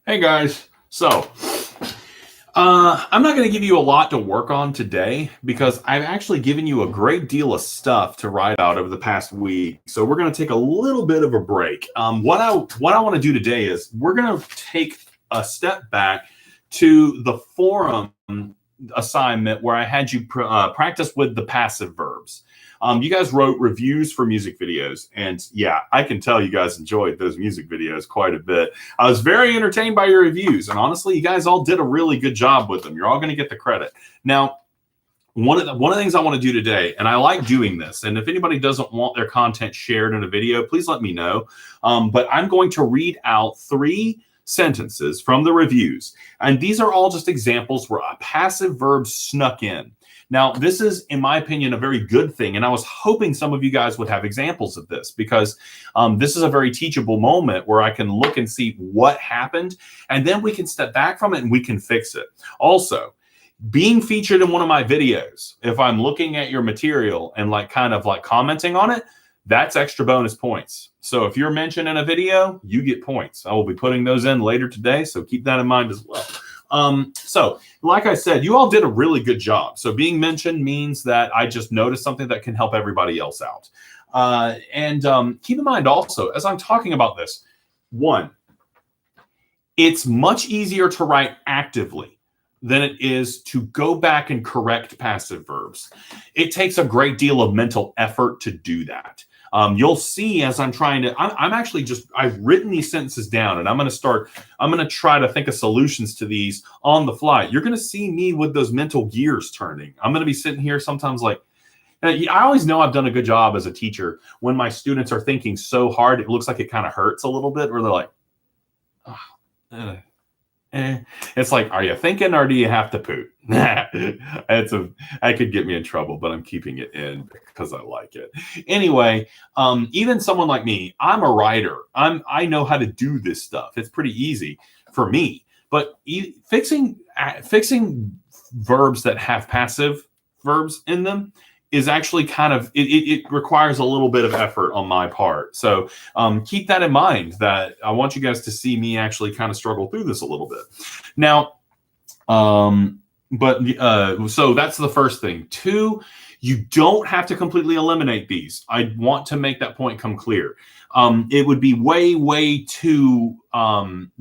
Hey guys, I'm not going to give you a lot to work on today because I've actually given you a great deal of stuff to write about over the past week. So we're going to take a little bit of a break. What I want to do today is we're going to take a step back to the forum assignment where I had you practice with the passive verbs. You guys wrote reviews for music videos, and yeah, I can tell you guys enjoyed those music videos quite a bit. I was very entertained by your reviews, and honestly, you guys all did a really good job with them. You're all going to get the credit. Now, one of the things I want to do today, and I like doing this, and if anybody doesn't want their content shared in a video, please let me know. But I'm going to read out 3 sentences from the reviews, and these are all just examples where a passive verb snuck in. Now, this is, in my opinion, a very good thing, and I was hoping some of you guys would have examples of this because this is a very teachable moment where I can look and see what happened, and then we can step back from it and we can fix it. Also, being featured in one of my videos, if I'm looking at your material and kind of commenting on it, that's extra bonus points. So if you're mentioned in a video, you get points. I will be putting those in later today, so keep that in mind as well. So like I said, you all did a really good job. So being mentioned means that I just noticed something that can help everybody else out. And keep in mind also, as I'm talking about this, 1, it's much easier to write actively than it is to go back and correct passive verbs. It takes a great deal of mental effort to do that. You'll see as I'm trying to, I've written these sentences down, and I'm going to try to think of solutions to these on the fly. You're going to see me with those mental gears turning. I'm going to be sitting here sometimes I always know I've done a good job as a teacher when my students are thinking so hard, it looks like it kind of hurts a little bit, where they're like, oh, It's like, are you thinking or do you have to poop? That could get me in trouble, but I'm keeping it in because I like it. Anyway, even someone like me, I'm a writer. I know how to do this stuff. It's pretty easy for me. But fixing verbs that have passive verbs in them is actually it requires a little bit of effort on my part. So keep that in mind, that I want you guys to see me actually kind of struggle through this a little bit. Now, so that's the first thing. 2, you don't have to completely eliminate these. I want to make that point come clear. It would be way, way too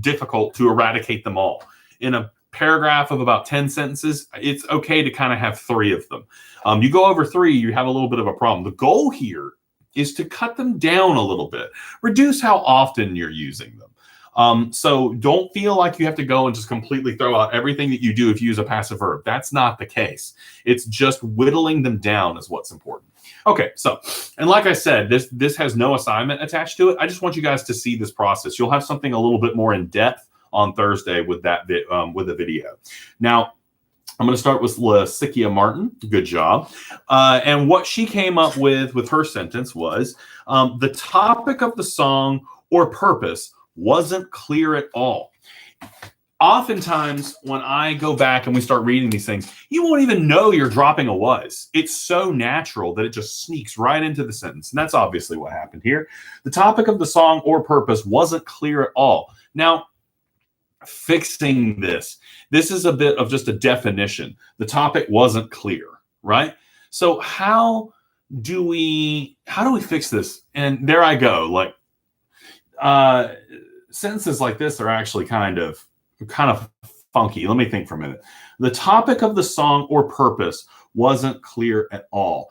difficult to eradicate them all. In a paragraph of about 10 sentences, it's okay to kind of have 3 of them. You go over 3, you have a little bit of a problem. The goal here is to cut them down a little bit, reduce how often you're using them. So don't feel like you have to go and just completely throw out everything that you do if you use a passive verb. That's not the case. It's just whittling them down is what's important. Okay, so, and like I said, this has no assignment attached to it. I just want you guys to see this process. You'll have something a little bit more in depth on Thursday with that with a video. Now, I'm going to start with Lasikia Martin. Good job. And what she came up with her sentence was, the topic of the song or purpose wasn't clear at all. Oftentimes, when I go back and we start reading these things, you won't even know you're dropping a was. It's so natural that it just sneaks right into the sentence. And that's obviously what happened here. The topic of the song or purpose wasn't clear at all. Now, fixing this is a bit of just a definition. The topic wasn't clear, right? So how do we fix this? And there I go. Sentences like this are actually kind of funky. Let me think for a minute. The topic of the song or purpose wasn't clear at all.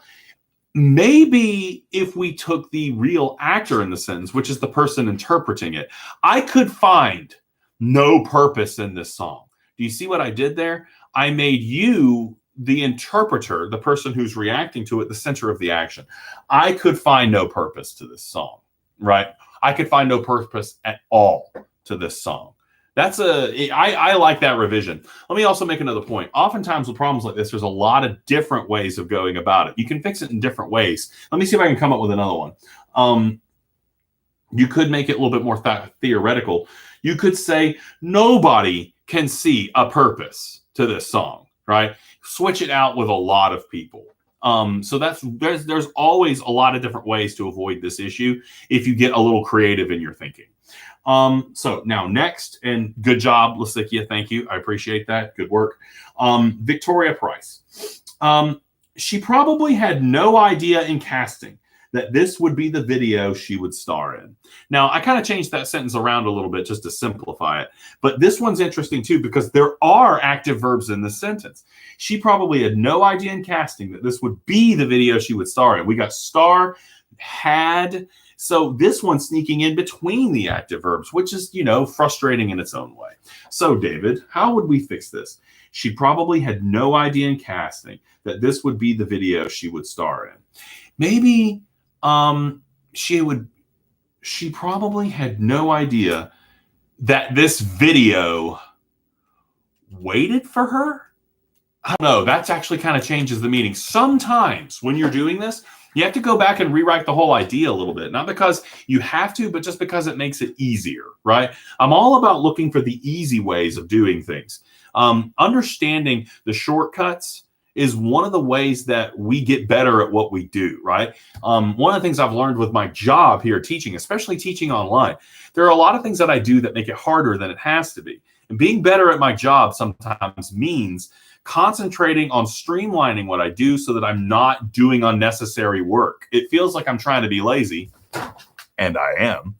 Maybe if we took the real actor in the sentence, which is the person interpreting it, I could find no purpose in this song. Do you see what I did there? I made you, the interpreter, the person who's reacting to it, the center of the action. I could find no purpose to this song, right? I could find no purpose at all to this song. I like that revision. Let me also make another point. Oftentimes with problems like this, there's a lot of different ways of going about it. You can fix it in different ways. Let me see if I can come up with another one. You could make it a little bit more theoretical. You could say nobody can see a purpose to this song, right? Switch it out with a lot of people. So there's always a lot of different ways to avoid this issue if you get a little creative in your thinking. So now next, and good job, Lasikia. Thank you. I appreciate that. Good work. Victoria Price. She probably had no idea in casting that this would be the video she would star in. Now, I kind of changed that sentence around a little bit just to simplify it. But this one's interesting too, because there are active verbs in this sentence. She probably had no idea in casting that this would be the video she would star in. We got star, had. So this one's sneaking in between the active verbs, which is, frustrating in its own way. So, David, how would we fix this? She probably had no idea in casting that this would be the video she would star in. Maybe she probably had no idea that this video waited for her. I don't know. That actually kind of changes the meaning. Sometimes when you're doing this, you have to go back and rewrite the whole idea a little bit. Not because you have to, but just because it makes it easier, right? I'm all about looking for the easy ways of doing things. Understanding the shortcuts is one of the ways that we get better at what we do, right? One of the things I've learned with my job here teaching, especially teaching online, there are a lot of things that I do that make it harder than it has to be. And being better at my job sometimes means concentrating on streamlining what I do so that I'm not doing unnecessary work. It feels like I'm trying to be lazy, and I am.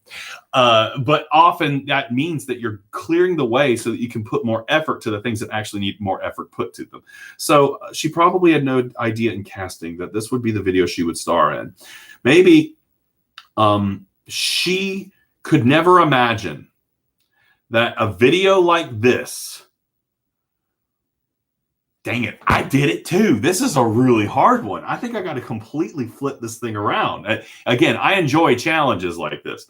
But often that means that you're clearing the way so that you can put more effort to the things that actually need more effort put to them. So she probably had no idea in casting that this would be the video she would star in. Maybe she could never imagine that a video like this. Dang it, I did it too. This is a really hard one. I think I got to completely flip this thing around. Again, I enjoy challenges like this.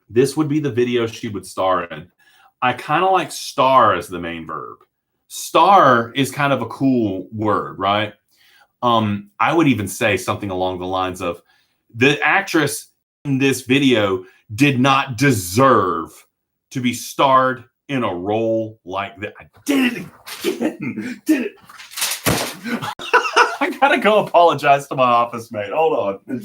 This would be the video she would star in. I kind of like star as the main verb. Star is kind of a cool word, right? I would even say something along the lines of, the actress in this video did not deserve to be starred in a role like that. I did it again. Did it. I gotta go apologize to my office mate. Hold on.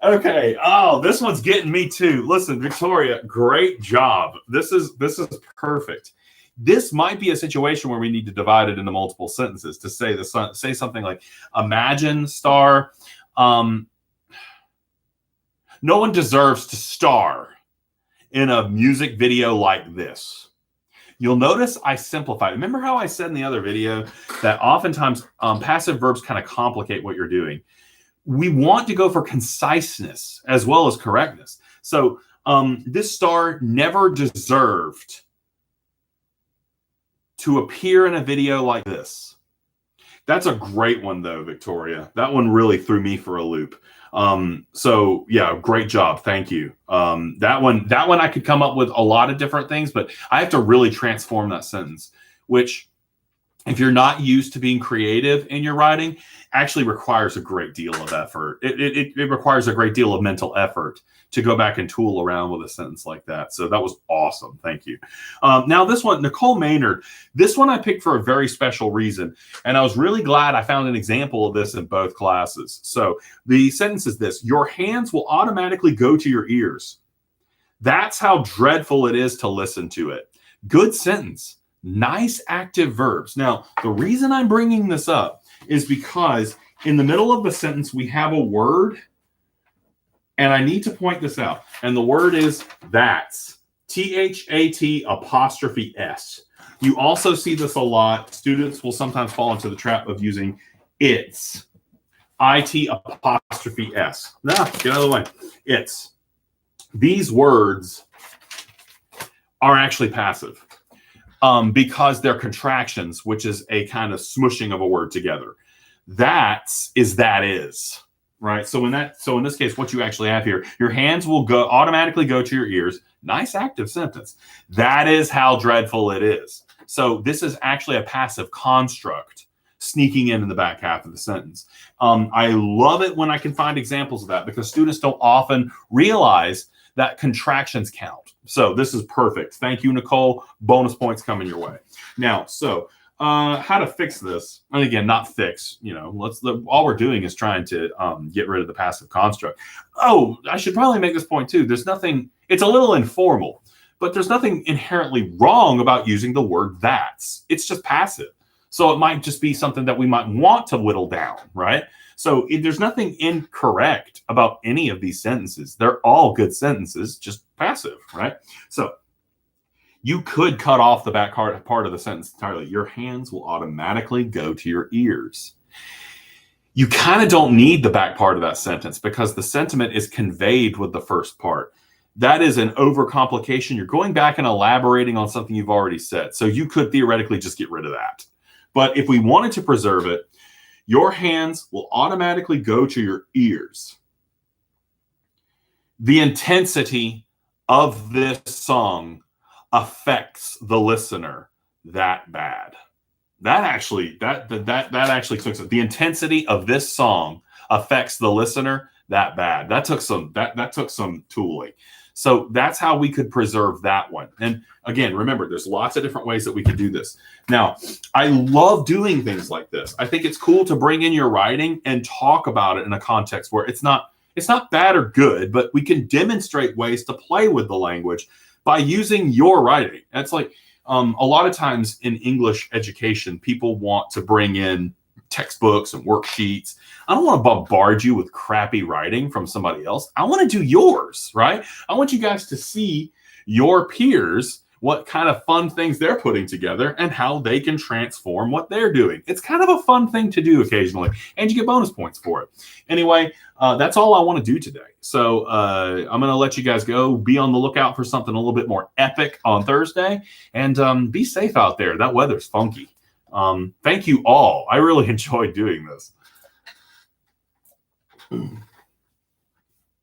Okay. Oh, this one's getting me too. Listen, Victoria, great job. This is perfect. This might be a situation where we need to divide it into multiple sentences to say something like, imagine star. No one deserves to star in a music video like this. You'll notice I simplified. Remember how I said in the other video that oftentimes passive verbs kind of complicate what you're doing. We want to go for conciseness as well as correctness. So this star never deserved to appear in a video like this. That's a great one though, Victoria. That one really threw me for a loop. So yeah, great job. Thank you. That one I could come up with a lot of different things, but I have to really transform that sentence, which if you're not used to being creative in your writing, actually requires a great deal of effort. It requires a great deal of mental effort to go back and tool around with a sentence like that. So that was awesome. Thank you. Now this one, Nicole Maynard, this one I picked for a very special reason. And I was really glad I found an example of this in both classes. So the sentence is this: your hands will automatically go to your ears. That's how dreadful it is to listen to it. Good sentence. Nice active verbs. Now, the reason I'm bringing this up is because in the middle of the sentence, we have a word, and I need to point this out. And the word is that's. T-H-A-T apostrophe S. You also see this a lot. Students will sometimes fall into the trap of using it's. I-T apostrophe S. No, get out of the way. It's. These words are actually passive. Because they're contractions, which is a kind of smushing of a word together. That is, right? So in this case, what you actually have here, your hands will automatically go to your ears. Nice active sentence. That is how dreadful it is. So this is actually a passive construct sneaking in the back half of the sentence. I love it when I can find examples of that because students don't often realize that contractions count. So this is perfect. Thank you, Nicole. Bonus points coming your way. Now, so how to fix this. And again, not fix, all we're doing is trying to get rid of the passive construct. Oh, I should probably make this point too. There's nothing, it's a little informal, but there's nothing inherently wrong about using the word that's. It's just passive. So it might just be something that we might want to whittle down, right? So there's nothing incorrect about any of these sentences. They're all good sentences, just passive, right? So you could cut off the back part of the sentence entirely. Your hands will automatically go to your ears. You kind of don't need the back part of that sentence because the sentiment is conveyed with the first part. That is an overcomplication. You're going back and elaborating on something you've already said. So you could theoretically just get rid of that. But if we wanted to preserve it, your hands will automatically go to your ears. The intensity of this song affects the listener that bad. That actually took some, the intensity of this song affects the listener that bad. That took some tooling. So that's how we could preserve that one. And again, remember, there's lots of different ways that we can do this. Now, I love doing things like this. I think it's cool to bring in your writing and talk about it in a context where it's not bad or good, but we can demonstrate ways to play with the language by using your writing. That's like a lot of times in English education, people want to bring in textbooks and worksheets. I don't want to bombard you with crappy writing from somebody else. I want to do yours, right? I want you guys to see your peers, what kind of fun things they're putting together and how they can transform what they're doing. It's kind of a fun thing to do occasionally, and you get bonus points for it. Anyway, that's all I want to do today. So I'm going to let you guys go. Be on the lookout for something a little bit more epic on Thursday, and be safe out there. That weather's funky. Thank you all. I really enjoyed doing this.